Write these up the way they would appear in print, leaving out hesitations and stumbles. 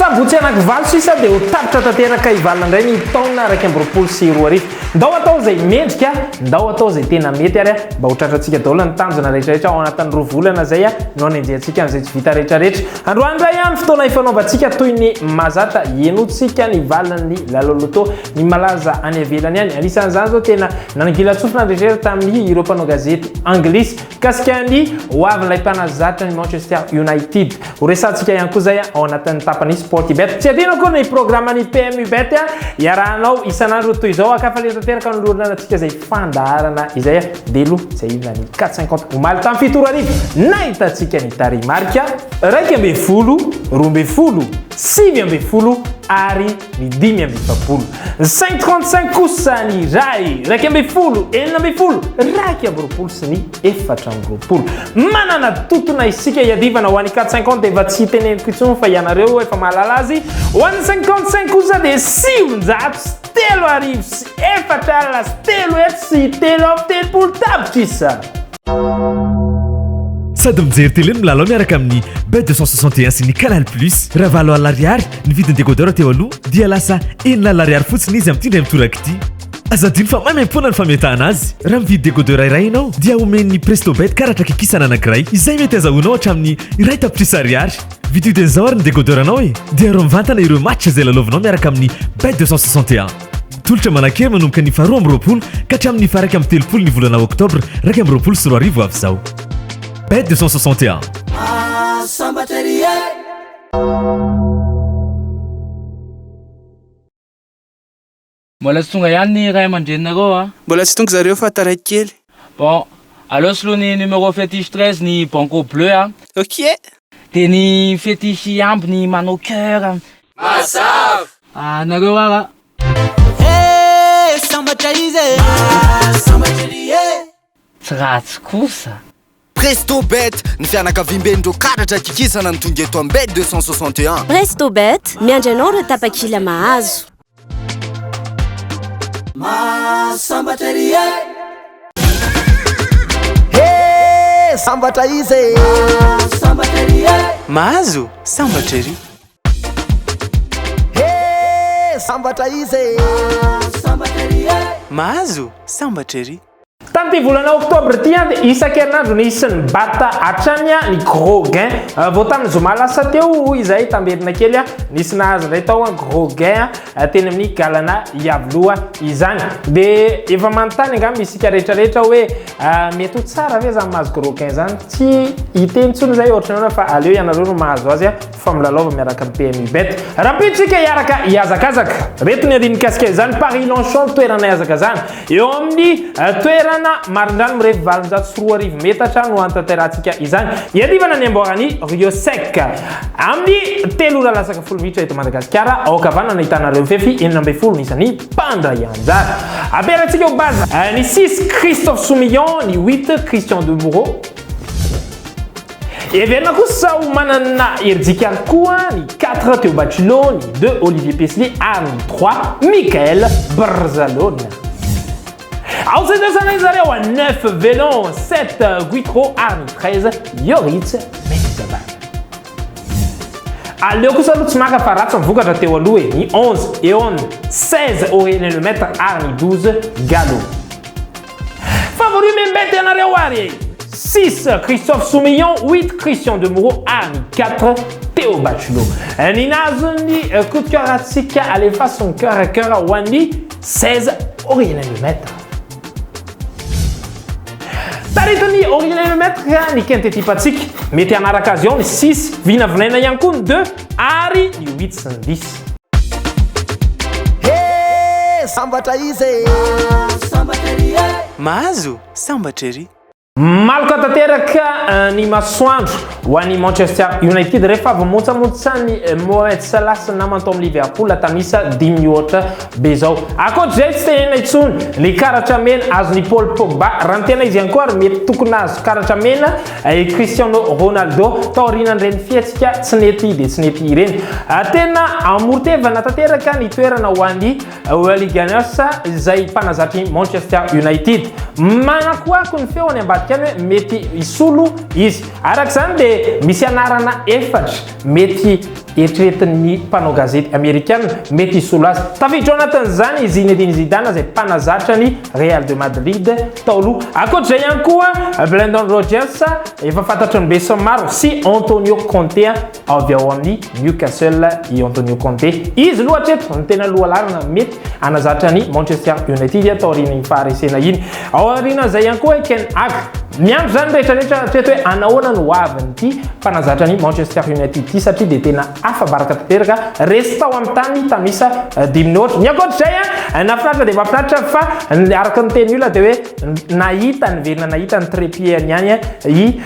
sabotsy anankivalo sisa dia ho tapitra tanteraka ivalina indray ny taona raiky amby roapolo sy roa arivo. Ndao atao izay mendrika, ndao atao izay tena mety ary mba ho tratrantsika daholo ny tanjona rehetrarehetra ao anatin'ny roa volana izay no anenjentsika amin'izay tsy vita rehetrarehetra. Androany indray ihany fotoana ifanaovantsika toy ny mazata enotsika ny valin'ny laloloto ny malaza any ivelany any. Anisan'izany zao tena nanangilatsofina rehetrarehetra tamin'ny ireo mpanao gazety anglisy kasikany hoavin'ilay mpanazatra ny Manchester United. Ho resantsika ihany koa zay ao anatin'ny tapany Sportbet. Tsy adino koa ny programany PMU Bet iarahanao isan'andro toy izao akafaly tanteraka ny loranantsika zay fandaharana izay delo zay ivona ny 450 omaly tamin'ny fitoro arivo nahitantsika ny tarimarika raiky amby folo, roa amby folo, sivy amby folo ary ny dimy amby efapolo. 535 kosa ny ray raiky amby folo, enina amby folo, raiky amby roapolo sy ny efatra amby roapolo. Manana totona isika iadivana ho an'ny 450 dia efa tsy teneniko intsony fa ianareo efa mahalala azy. Ho an'ny 55 kosa dia 500 telo arivo sy efatra alina sy telo eto sy telo amby telopolo tapitra isa. Sady mijery télé milalao miaraka amin'ny Bet 261 sy ny Canal Plus. Raha valo alariary ny vidiny décodeur teo aloha dia lasa enina alariary fotsiny izy amin'ny indray mitoraka ity. Azadino fa maimaimpona ny fametahana azy. Raha mividy décodeur iray ianao dia omen'ny Presto Bet karatra kikisana anankiray izay mety azahoanao hatramin'ny iray tapitrisa ariary. Vidin'izao ary ny décodeur anao dia ro mivantana ireo match izay lalaovinao miaraka amin'ny Bet 261. Tolotra manankely manomboka ny faharoa amby roapolo ka hatramin'ny faha 1 amby telopolo ny volana oktobra 1 amby roapolo sy 2 arivo avy izao. Bet 261. Mbola tsy tonga ihany ny ray aman-dreninareo a? Mbola tsy tonga zareo fa taraiky kely. Bon, aleo soloa ny numéro fétiche 13 ny banco bleu a. Ok. Dia ny fétiche amby ny manao cœur. Mazava. Nareo ara. Sambatra izy. Tsy ratsy kosa. Presto Bet ny fianakaviam-ben'ireo karatra kikisana ny tonga eto Bet 261. Presto Bet miandry anao ireo tapakila mahazo. Sambatra sambatra izy. Mahazo sambatra ery. Sambatra izy. Mahazo sambatra ery. Tamin'ity volana oktobra ity dia isan-kerinandro nisy ny bata hatrany ny gros gain. Vao tamin'ny zoma lasa teo izay tamberina kely nisy nahazo indray tao gros gain teny amin'ny galana iavoloha izany. Dia efa manontany angamba isika rehetrarehetra hoe mety ho tsara ve zany mahazo gros gain zany? Tsy hita intsony zay ohatranao fa aleo ianareo no mahazo azy fa milalova miaraka amin'ny PMU Bet. Rapiditsika iaraka iazakazaka. Reto ny andiny kasika izany Paris Longchamp toerana iazakazana. Eo amin'ny toerana marindrano mirefy valonjato sy roa arivo metatra no antanterantsika izany. Iadivana ny amboarany Rio Sec amin'ny 3 ora lasaka folo minitra eto Madagasikara. Ao ankavanana ahitanareo fefy 9 isan'ny mpandray anjara. Aperantsika ho base ny 6 Christophe Soumillon, ny 8 Christian Demoureau. Everina kosa ho manana herijika koa ny 4 Théo Bachelot, ny 2 Olivier Peslier ary ny 3 Michael Barzalone. Ao zay zareo a 9 Velon, 7 Guitro ary ny 13 Yoritz Mezaba. Aleo kosa aloha tsy maka fa ratsy mivokatra teo aloha ny 11 Eon, 16 Aurélien Lemaître ary ny 12 Gallo. Favori membete ianareo ary 6 Christophe Soumillon, 8 Christian Demoureau ary 4 Théo Bachelot. Ny nazony coup de cœur atsika alefa son cœur à cœur ho an'ny 16 Aurélien Lemaître. Taritony Aurélien Lemaître ny quintettipatsika mety anaraka azy ao ny 6 vinavinaina ihany koa ny 2 ary ny 8 sy ny 10. Sambatra izy. Mahazo sambatra ery. Malaka tanteraka ny masoandro ho an'ny Manchester United rehefa avy montsamontsany Mohamed Salah sy namany tao amin'ny Liverpool tamisa 10 minitra be zao. Ankoatr'izay tsy tenena intsony ny karatra mena azon'ny Paul Pogba. Raha ny tena izy ihany koa ary mety tokony azo karatra mena Cristiano Ronaldo taorinan'ireny fiatsika tsy nety dia tsy nety ireny. Tena amorotevana tanteraka ny toerana ho an'ny Liga Gunners izay mpanazatry Manchester United. Manakoako ny feony ambadika mandavarika any hoe mety isolo izy. Araka zany dia misy anarana efatra mety eritreretin'ny mpanao gazety amerikana mety isolo azy. Tafiditra ao anatin'izany Zinedine Zidane izay mpanazatra ny Real de Madrid taoloha. Ankoatr'izay ihany koa Brendan Rodgers efa fantatry ny be somaro sy Antonio Conte avy ao amin'ny Newcastle i Antonio Conte. Izy loha hatreto ny tena lohalarana mety anazatra ny Manchester United tao aorian'ny faharesena iny. Ao aorian'izay ihany koa Ken Hag miandro zany rehetrarehetra hatreto hoe anahoana no aviny ity mpanazatra ny Manchester United ity satria dia tena afabaraka tanteraka resy tao amin'ny tany tamisa 10 minitra. Ny ankoatr'izay nafinaritra dia mafinaritra fa araka ny teny olona dia hoe nahita ny verina nahita ny trépiedny ihany i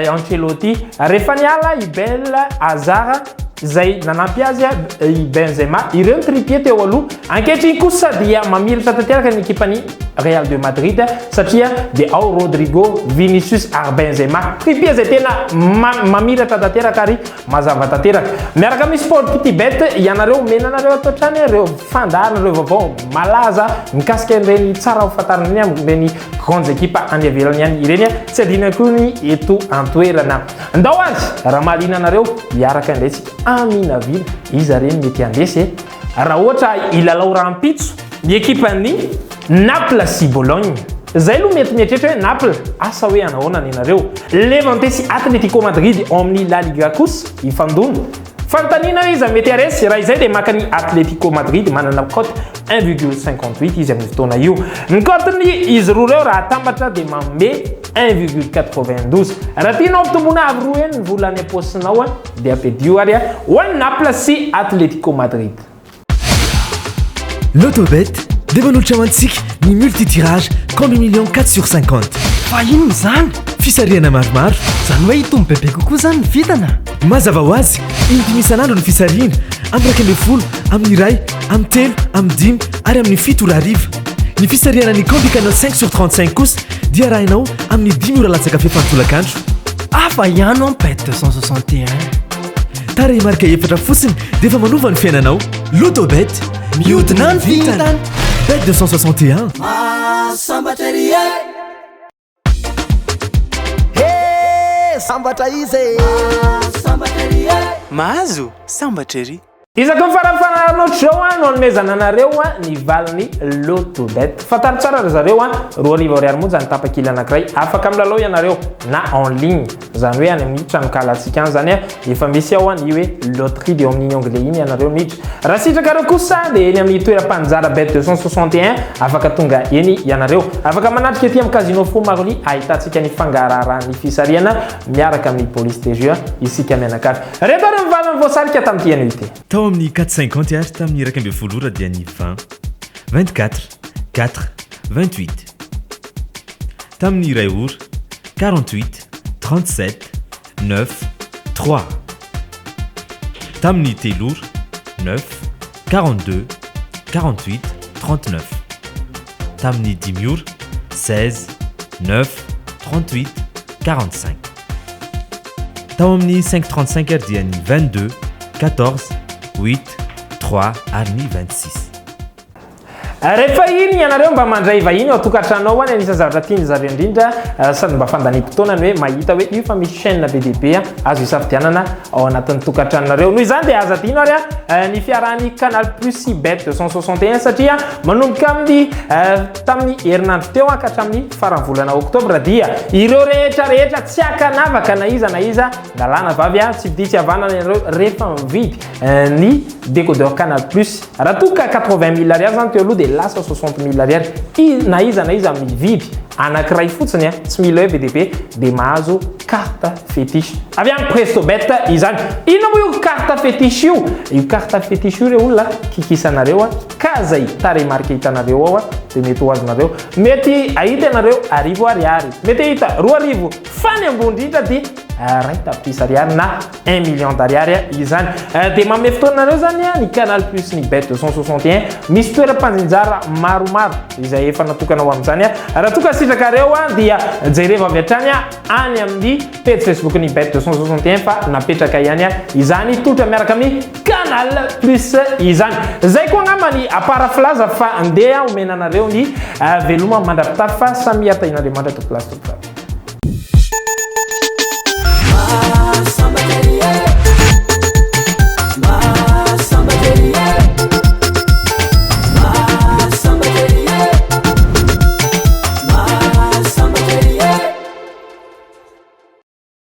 Ancelotti rehefa niala i Bel Hazard zay nanampy azy i Benzema ireo ny tripier teo aloha. Ankehitriny kosa dia mamiratra tanteraka ny ekipany Real de Madrid satria dia ao Rodrigo, Vinicius ary Benzema. Tripier zay tena mamiratra tanteraka ary mazava tanteraka. Miaraka amin'ny sport petit bet ianareo menanareo ato hatrany ireo fandarina ireo vaovao malaza mikasika ireny tsara ho fantarina iny amin'ireny grandes équipes any ivelany ihany ireny tsy adina koa ny eto antoerana. Ndao azy raha mahaliana anareo hiaraka indraitsika amina vila izy reny mety andesy raha ohatra ilalao rahampitso ny ekipany Naples sy Bologne. Zay lo mety mietrehitra hoe Naples asa hoe anahoana ny nareo. Levante sy Atletico Madrid ao amin'ny La Liga kosa ifandona. Fanontaniana hoe izy mety aresy raha izay dia maka ny Atletico Madrid manana cote 1,58 izy amin'ny fotoana io. Ny coteny izy roa reo raha atambatra dia manome 1,92. Raha tianao ampitomboana avy roa eny ny volany am-posinao dia ampidio ary ho an'ny Naples sy Atletico Madrid. L'autobet dia manolotra mantsika ny multitirage comme 1,4/50. Fa inona zany? Fisariana maromaro. Zany hoe hitombo bebe kokoa zany ny vitana. Mazava ho azy indimy isan'andro ny fisariana amin'ny 20, amin'ny 1, amin'ny 3, amin'ny 5 ary amin'ny 7 hariva. Ny fisariana ny Combi Canal 5/35 kosa dia arahinao amin'ny 10 ora latsaka fefantolakandro. Afa ihany ao bet 261. Tarehy marika efatra fotsiny dia efa manova ny fiainanao. L'autobet mihodina ny vitana. Bet 261. Sambatra izy mahazo sambatra ery. Isaky ny farafaranao zao no anomezana anareo ny valiny l'autobet. Fantaro tsara ry zareo roa arivo ariary monja ny tapakily anankiray afaka milalao ianareo na en ligne zany hoe any amin'ny tranokalatsika any zany efa misy ao ny hoe loterie dia amin'ny anglais iny ianareo miditra. Raha sitrakareo kosa dia eny amin'ny toeram-panjara bet 261 afaka tonga eny ianareo. Afaka manatrika ety amin'ny casino fo maroli ahitantsika ny fangaraharahan'ny fisariana miaraka amin'ny police de jeu isika mianakavy. Reto ary ny valiny voasarika tamin'ity an'ity. Tao amin'ny 450 ary tamin'ny iraika amby folo ora dia ny 20, 24, 4, 28. Tamin'ny iray ora 48, 37, 9, 3. Tamin'ny telo ora 9, 42, 48, 39. Tamin'ny dimy ora 16, 9, 38, 45. Tao amin'ny 5:35 ary dia ny 22, 14, 8, 3 ary ny 26. Rehefa iny ianareo mba mandray vahiny ao tokantranao any anisany zavatra tiany zareo indrindra sady mba fandaniam-potoana ny hoe mahita hoe io fa misy chaîne be dia be azo hisafidianana ao anatin'ny tokantranonareo. Noho izany dia aza adino ary ny fiarahan'ny Canal Plus sy Bet 261 satria manomboka amin'ny tamin'ny herinandro teo ka hatramin'ny faran'ny volana oktobra dia ireo rehetra tsy akanavaka na iza dalàna vavy tsy vidy tsy havanana ianareo rehefa mividy ny décodeur Canal Plus. Raha toka 80 000 ariary zany teo aloha dia lasa 60 000 ariary na iza mividy anankiray fotsiny tsy mila hoe be dia be dia mahazo carte fétiche avy any Presto Bet izany. Inona moa io carte fétiche io? Io carte fétiche io reo olona kikisanareo ka zay tarehy marika hitanareo ao dia mety ho azonareo. Mety ahita ianareo arivo ariary, mety ahita roa arivo fa ny ambony indrindra dia ray tapitrisa ariary na 1 million d'ariary izany. Dia manome fotoanareo zany ny Canal Plus ny Bet 261 misy toeram-panjinjara maromaro izay efa natokana ho amin'izany. Raha toka sitrakareo dia jereva avy hatrany any amin'ny page Facebook ny Bet 261 fa napetraka ihany izany totra miaraka amin'ny Canal Plus izany. Zay koa angamba ny aparafilaza fa andeha omena anareo ny veloma mandrapitafa fa samy hata in'Andriamanitra to place to place.